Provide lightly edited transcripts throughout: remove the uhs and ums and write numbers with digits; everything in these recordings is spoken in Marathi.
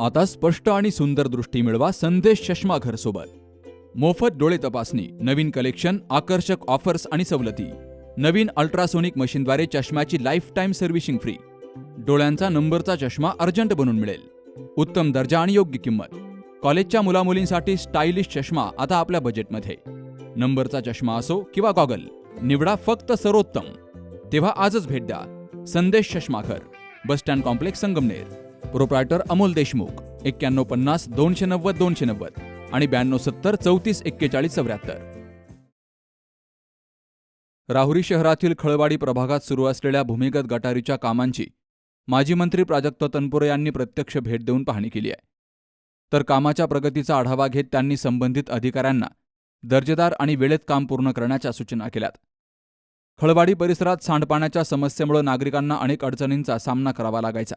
आता स्पष्ट आणि सुंदर दृष्टी मिळवा संदेश चष्मा घर सोबत. मोफत डोळे तपासणी, नवीन कलेक्शन, आकर्षक ऑफर्स आणि सवलती. नवीन अल्ट्रासोनिक मशीनद्वारे चष्म्याची लाईफ टाईम सर्व्हिसिंग फ्री. डोळ्यांचा नंबरचा चष्मा अर्जंट बनून मिळेल. उत्तम दर्जा आणि योग्य किंमत. कॉलेजच्या मुलामुलींसाठी स्टायलिश चष्मा आता आपल्या बजेटमध्ये. नंबरचा चष्मा असो किंवा गॉगल, निवडा फक्त सर्वोत्तम. तेव्हा आजच भेट द्या Sandesh Chashmaghar, bus stand complex, Sangamner. Proprietor Amol Deshmukh. 9150 290 290 आणि 9270 34 41 74. राहुरी शहरातील खळवाडी प्रभागात सुरू असलेल्या भूमिगत गटारीच्या कामांची माजी मंत्री प्राजक्त तनपुरे यांनी प्रत्यक्ष भेट देऊन पाहणी केली आहे. तर कामाच्या प्रगतीचा आढावा घेत त्यांनी संबंधित अधिकाऱ्यांना दर्जेदार आणि वेळेत काम पूर्ण करण्याच्या सूचना केल्यात. खळवाडी परिसरात सांडपाण्याच्या समस्येमुळे नागरिकांना अनेक अडचणींचा सामना करावा लागायचा.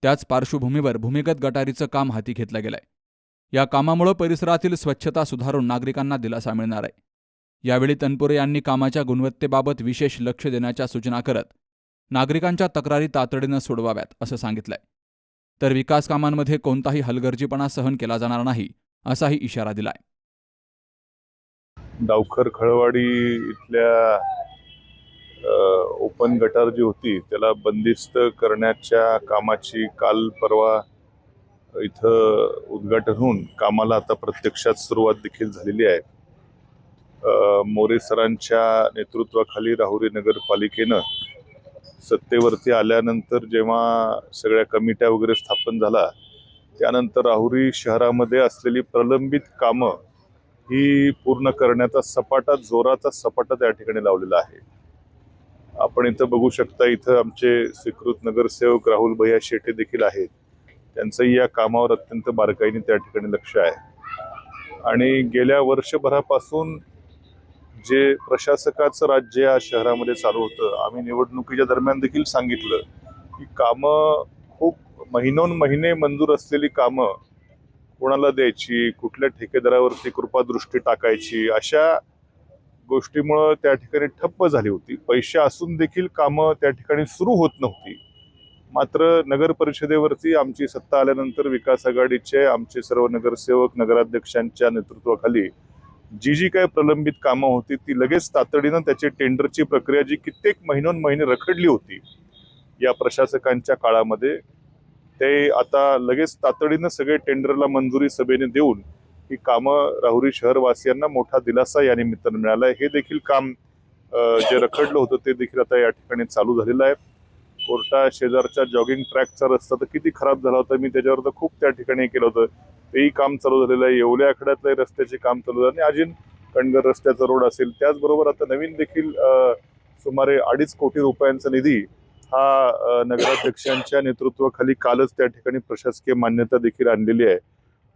त्याच पार्श्वभूमीवर भूमिगत गटारीचं काम हाती घेतलं गेलंय. या कामामुळे परिसरातील स्वच्छता सुधारून नागरिकांना दिलासा मिळणार आहे. यावेळी तनपुरे यांनी कामाच्या गुणवत्तेबाबत विशेष लक्ष देण्याच्या सूचना करत नागरिकांच्या तक्रारी तातडीनं सोडवाव्यात असं सांगितलंय. तर विकास कामांमध्ये कोणताही हलगर्जीपणा सहन केला जाणार नाही असाही इशारा दिलाय. डावखर खळवाडी इथल्या ओपन गटार जी होती त्याला बंदिस्त करण्याच्या कामाची काल परवा इथं उद्घाटन होऊन कामाला आता प्रत्यक्षात सुरुवात देखील झालेली आहे. मोरे सरांच्या नेतृत्वाखाली राहुरी नगरपालिकेनं सत्तेवरती आल्यानंतर जेव्हा सगळ्या कमिट्या वगैरे स्थापन झाला त्यानंतर राहुरी शहरामध्ये असलेली प्रलंबित कामं ही पूर्ण करण्याचा जोराचा सपाटा त्या ठिकाणी लावलेला आहे. आपण इथं बघू शकता, इथं आमचे स्वीकृत नगरसेवक राहुल भैया शेटे देखील आहेत. त्यांचंही या कामावर अत्यंत बारकाईने त्या ठिकाणी लक्ष आहे. आणि गेल्या वर्षभरापासून जे प्रशासकाचं राज्य या शहरामध्ये चालू होतं, आम्ही निवडणुकीच्या दरम्यान देखील सांगितलं की कामं खूप महिने मंजूर असलेली कामं कोणाला द्यायची, कुठल्या ठेकेदारावरती कृपादृष्टी टाकायची, अशा गोष्टीमुळं त्या ठिकाणी ठप्प झाली होती. पैसे असून देखील कामं त्या ठिकाणी सुरू होत नव्हती. मात्र नगर परिषदेवरती आमची सत्ता आल्यानंतर विकास आघाडीचे आमचे सर्व नगरसेवक, नगराध्यक्षांच्या नेतृत्वाखाली जी काही प्रलंबित कामं होती ती लगेच तातडीनं त्याची टेंडरची प्रक्रिया जी कित्येक महिने रखडली होती या प्रशासकांच्या काळामध्ये, ते आता लगेच तातडीनं सगळे टेंडरला मंजुरी सभेने देऊन ही कामं राहुरी शहरवासियांना मोठा दिलासा या निमित्तानं मिळाला आहे. हे देखील काम जे रखडलं होतं ते देखील आता या ठिकाणी चालू झालेलं आहे. कोर्टा शेजारच्या जॉगिंग ट्रॅकचा रस्ता तर किती खराब झाला होता, मी त्याच्यावर तर खूप त्या ठिकाणी केलं होतं, तेही काम चालू झालेलं आहे. येवल्या आखड्यातलं रस्त्याचे काम चालू झालं आणि अजून कणगर रस्त्याचा रोड असेल. त्याचबरोबर आता नवीन देखील सुमारे 2.5 कोटी रुपयांचा निधी हा नगराध्यक्षांच्या नेतृत्वाखाली कालच त्या ठिकाणी प्रशासकीय मान्यता देखील आणलेली आहे.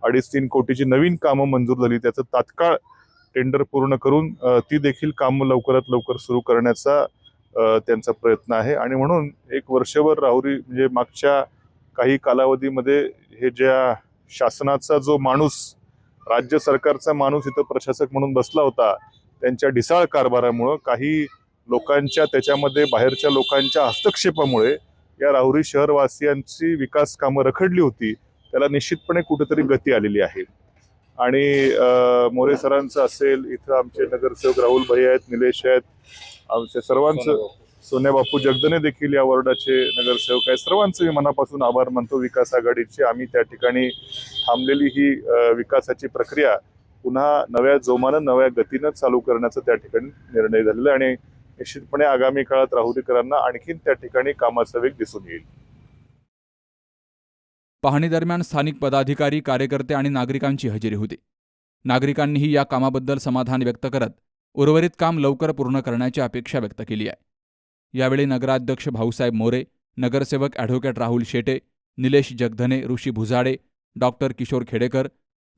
2.5-3 कोटीची नवीन कामं मंजूर झाली. त्याचं तात्काळ टेंडर पूर्ण करून ती देखील कामं लवकरात लवकर सुरू करण्याचा त्यांचा प्रयत्न आहे. आणि म्हणून एक वर्षभर राहुरी म्हणजे मागच्या काही कालावधीमध्ये हे ज्या शासनाचा जो माणूस, राज्य सरकारचा माणूस इथं प्रशासक म्हणून बसला होता, त्यांच्या ढिसाळ कारभारामुळं काही लोकांच्या त्याच्यामध्ये बाहेरच्या लोकांच्या हस्तक्षेपामुळे या राहुरी शहरवासियांची विकास कामं रखडली होती, त्याला निश्चितपणे कुठेतरी गती आलेली आहे. आणि मोरे सरांचं असेल, इथं आमचे नगरसेवक राहुल भैया आहेत, निलेश आहेत, आमच्या सर्वांचं, सोन्या बापू जगदने देखील या वॉर्डाचे नगरसेवक आहेत. सर्वांचं मी मनापासून आभार मानतो. विकास आघाडीची आम्ही त्या ठिकाणी थांबलेली ही विकासाची प्रक्रिया पुन्हा नव्या जोमानं, नव्या गतीनं चालू करण्याचा त्या ठिकाणी निर्णय झालेला आणि निश्चितपणे आगामी काळात राहुरीकरांना आणखीन त्या ठिकाणी कामाचा वेग दिसून येईल. पाहणी दरम्यान स्थानिक पदाधिकारी, कार्यकर्ते आणि नागरिकांची हजेरी होती. नागरिकांनीही या कामाबद्दल समाधान व्यक्त करत उर्वरित काम लवकर पूर्ण करण्याची अपेक्षा व्यक्त केली आहे. यावेळी नगराध्यक्ष भाऊसाहेब मोरे, नगरसेवक ॲडव्होकेट राहुल शेटे, निलेश जगधने, ऋषी भुजाडे, डॉक्टर किशोर खेडेकर,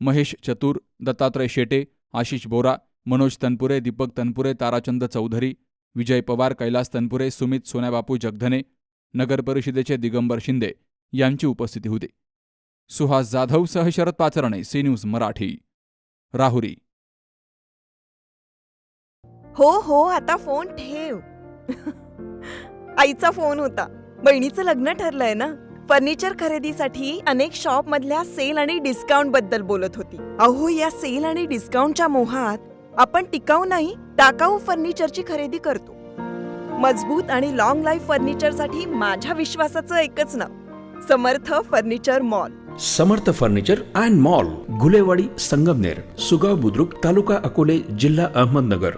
महेश चतुर, दत्तात्रय शेटे, आशिष बोरा, मनोज तनपुरे, दीपक तनपुरे, ताराचंद चौधरी, विजय पवार, कैलास तनपुरे, सुमित सोन्याबापू जगधने, नगर परिषदेचे दिगंबर शिंदे यांची उपस्थिती होती. सुहास जाधव सह शरद पाचरणे, सी न्यूज मराठी, राहुरी. हो आता फोन ठेव. आईचा फोन होता. बहिणीचं लग्न ठरलंय ना, फर्निचर खरेदीसाठी अनेक शॉप मधल्या सेल आणि डिस्काउंट बद्दल बोलत होती. अहो, या सेल आणि डिस्काउंटच्या मोहात आपण टिकाऊ नाही, टाकाऊ फर्निचरची खरेदी करतो. मजबूत आणि लॉंग लाईफ फर्निचरसाठी माझ्या विश्वासाचं एकच नाव, Samarth furniture mall. Samarth furniture and mall, Gulewadi, Sangamner, Sugaon Budruk, taluka Akole, जिल्हा अहमदनगर.